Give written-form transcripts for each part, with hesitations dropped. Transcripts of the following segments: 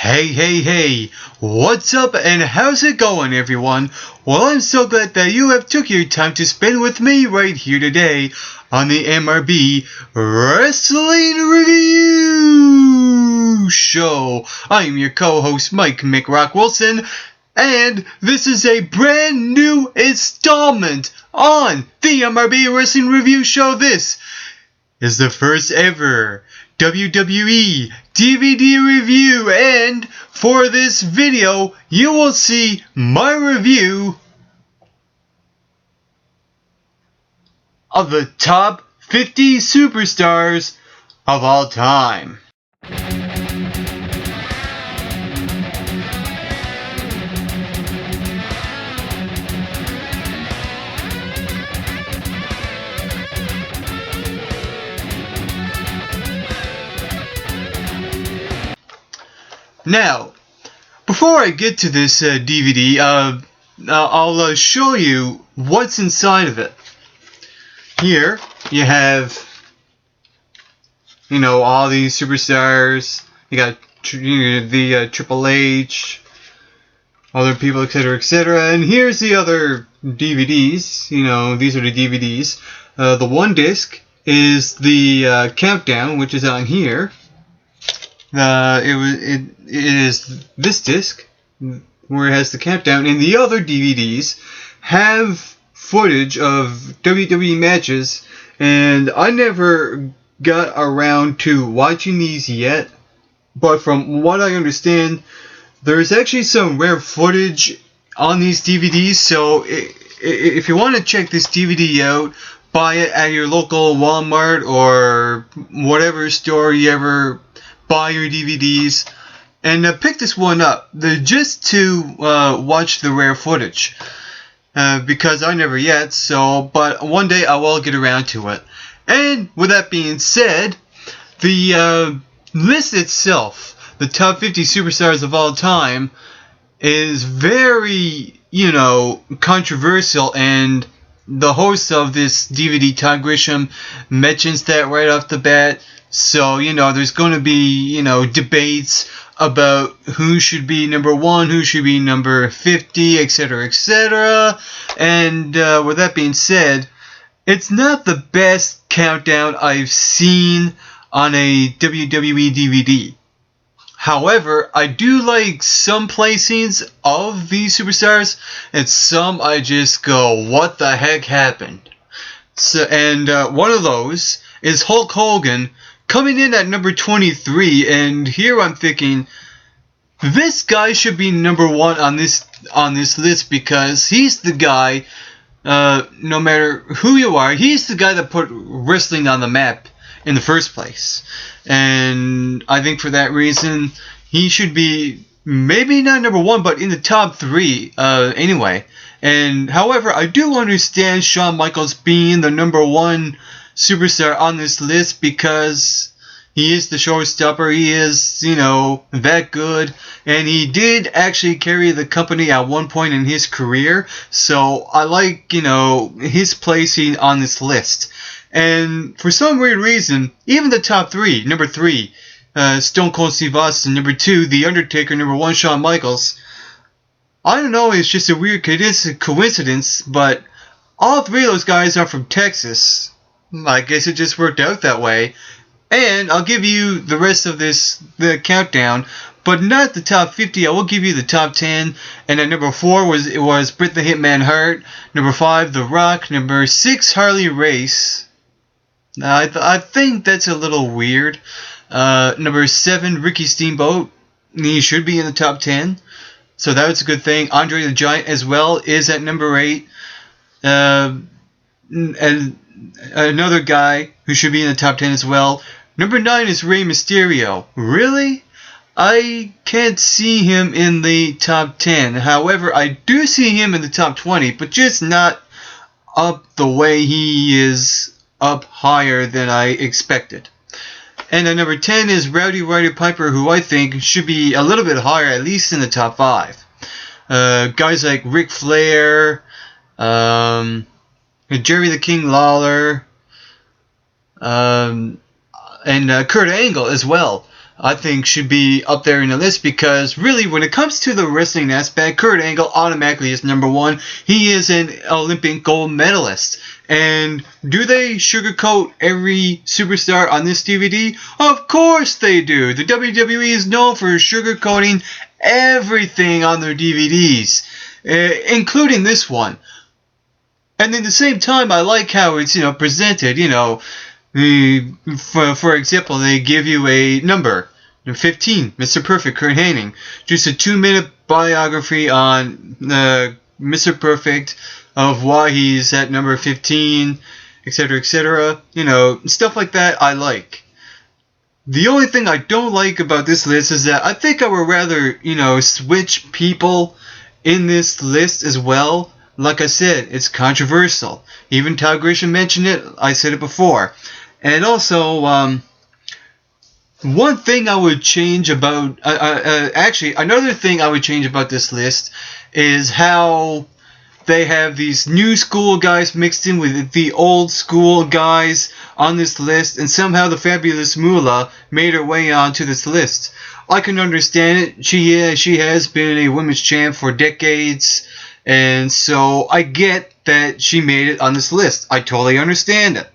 Hey, what's up and how's it going, everyone? Well, I'm so glad that you have took your time to spend with me right here today on the MRB Wrestling Review Show. I'm your co-host, Mike McRock Wilson, and this is a brand new installment on the MRB Wrestling Review Show. This is the first ever WWE DVD review, and for this video you will see my review of the top 50 superstars of all time. Now, before I get to this DVD, I'll show you what's inside of it. Here you have, all these superstars. You got the Triple H, other people, etc., etc. And here's the other DVDs. These are the DVDs. The one disc is the countdown, which is on here. It is this disc where it has the countdown, and the other DVDs have footage of WWE matches, and I never got around to watching these yet, but from what I understand, there's actually some rare footage on these DVDs, so if you want to check this DVD out, buy it at your local Walmart or whatever store you ever buy your DVDs, and pick this one up just to watch the rare footage, because I never yet, but one day I will get around to it. And with that being said, the list itself, the top 50 superstars of all time, is very controversial, and the host of this DVD, Todd Grisham, mentions that right off the bat. So, there's going to be, debates about who should be number 1, who should be number 50, etc., etc. And with that being said, it's not the best countdown I've seen on a WWE DVD. However, I do like some placings of these superstars, and some I just go, what the heck happened? So, and one of those is Hulk Hogan, coming in at number 23, and here I'm thinking, this guy should be number 1 on this list, because he's the guy, no matter who you are, he's the guy that put wrestling on the map in the first place. And I think for that reason, he should be maybe not number 1, but in the top 3 anyway. And however, I do understand Shawn Michaels being the number 1 superstar on this list, because he is the showstopper. He is, that good, and he did actually carry the company at one point in his career. So I like, his placing on this list. And for some weird reason, even the top 3, number 3, Stone Cold Steve Austin, number 2, The Undertaker, number 1, Shawn Michaels. I don't know, it's just a coincidence, but all 3 of those guys are from Texas. I guess it just worked out that way. And I'll give you the rest of the countdown, but not the top 50. I will give you the top 10. And at number 4 was Bret the Hitman Hart. Number 5, The Rock. Number 6, Harley Race. I think that's a little weird. Number 7, Ricky Steamboat. He should be in the top 10. So that's a good thing. Andre the Giant as well is at number 8. And another guy who should be in the top 10 as well. Number 9 is Rey Mysterio. Really? I can't see him in the top 10. However, I do see him in the top 20, but just not up the way he is up higher than I expected. And at number 10 is Rowdy Roddy Piper, who I think should be a little bit higher, at least in the top 5. Guys like Ric Flair, Jerry the King Lawler, and Kurt Angle as well. I think should be up there in the list, because really when it comes to the wrestling aspect, Kurt Angle automatically is number one. He is an Olympic gold medalist. And do they sugarcoat every superstar on this DVD? Of course they do. The WWE is known for sugarcoating everything on their DVDs, including this one. And at the same time, I like how it's, presented. For example, they give you a number, 15, Mr. Perfect, Kurt Hennig. Just a 2-minute biography on Mr. Perfect, of why he's at number 15, etc., etc. Stuff like that I like. The only thing I don't like about this list is that I think I would rather, switch people in this list as well. Like I said, it's controversial. Even Todd Grisham mentioned it. I said it before. And also, one thing I would change about... actually, another thing I would change about this list is how they have these new school guys mixed in with the old school guys on this list, and somehow the Fabulous Moolah made her way onto this list. I can understand it. She has been a women's champ for decades, and so I get that she made it on this list. I totally understand it.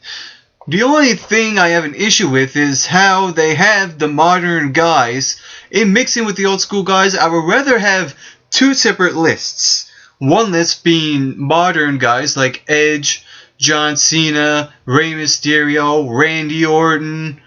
The only thing I have an issue with is how they have the modern guys in mixing with the old school guys. I would rather have two separate lists. One list being modern guys like Edge, John Cena, Rey Mysterio, Randy Orton,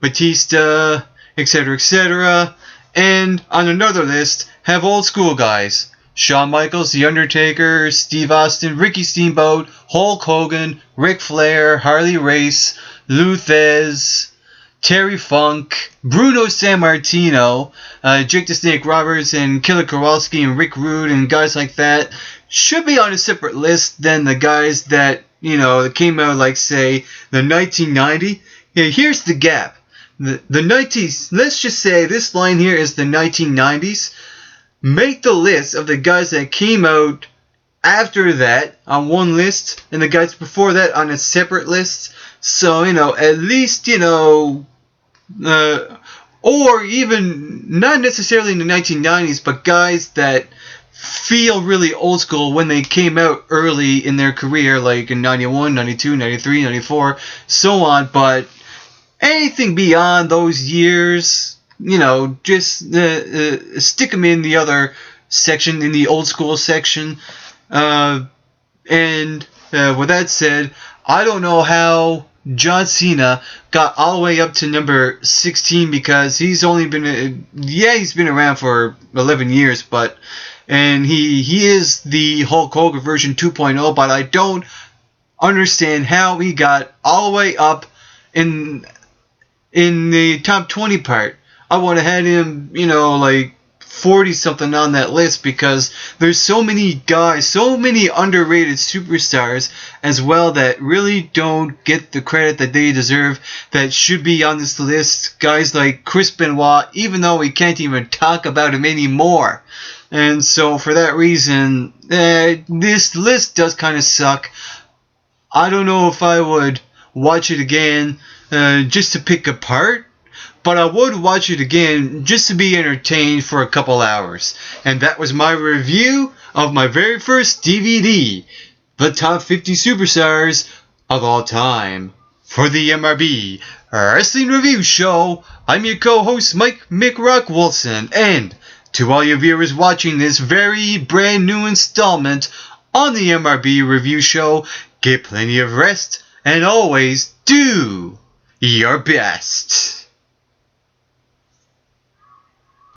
Batista, etc., etc. And on another list, have old school guys. Shawn Michaels, The Undertaker, Steve Austin, Ricky Steamboat, Hulk Hogan, Ric Flair, Harley Race, Lou Thesz, Terry Funk, Bruno Sammartino, Jake the Snake Roberts, and Killer Kowalski, and Rick Rude, and guys like that should be on a separate list than the guys that, that came out, like, say, the 1990. Yeah, here's the gap. The 90s, let's just say this line here is the 1990s. Make the list of the guys that came out after that on one list, and the guys before that on a separate list. So, at least, or even not necessarily in the 1990s, but guys that feel really old school when they came out early in their career, like in 91, 92, 93, 94, so on. But anything beyond those years, just stick them in the other section, in the old school section. And with that said, I don't know how John Cena got all the way up to number 16, because he's only been, he's been around for 11 years, and he is the Hulk Hogan version 2.0, but I don't understand how he got all the way up in the top 20 part. I would have had him, like 40 something on that list, because there's so many guys, so many underrated superstars as well that really don't get the credit that they deserve, that should be on this list. Guys like Chris Benoit, even though we can't even talk about him anymore. And so for that reason, this list does kind of suck. I don't know if I would watch it again just to pick apart, but I would watch it again just to be entertained for a couple hours. And that was my review of my very first DVD, the top 50 superstars of all time. For the MRB Wrestling Review Show, I'm your co-host Mike McRock Wilson, and to all your viewers watching this very brand new installment on the MRB Review Show, get plenty of rest and always do your best.